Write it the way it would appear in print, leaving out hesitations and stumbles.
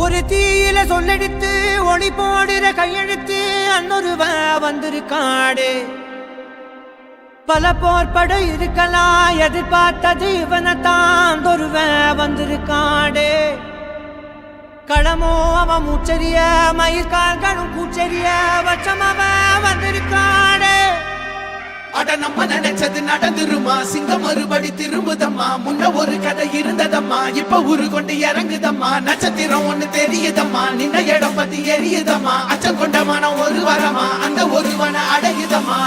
ஒரு தீயில சொல்லெடுத்து ஒளி போடுற கையெழுத்து அன்னொருவ வந்திருக்காடு. பல போர்பட இருக்கலாம், எதிர்பார்த்தது இவனைத்தான் ஒருவ வந்திருக்காடு. களமோ அவன் மூச்சரிய, மயிர்கால்களும் கூச்சரிய, வச்சம் அவன் வந்திருக்காடு. அட நம்ம நினைச்சது நடந்துருமா, சிங்கம் மறுபடி திரும்புதம்மா. முன்ன ஒரு கதை இருந்ததம்மா, இப்ப உரு கொண்டு இறங்குதம்மா. நட்சத்திரம் ஒண்ணு தெரியுதம்மா, நின்ன இடம் பத்தி எரியுதம்மா. அச்சம் கொண்ட மனம் ஒரு வரமா, அந்த ஒருவனை அடையுதம்மா.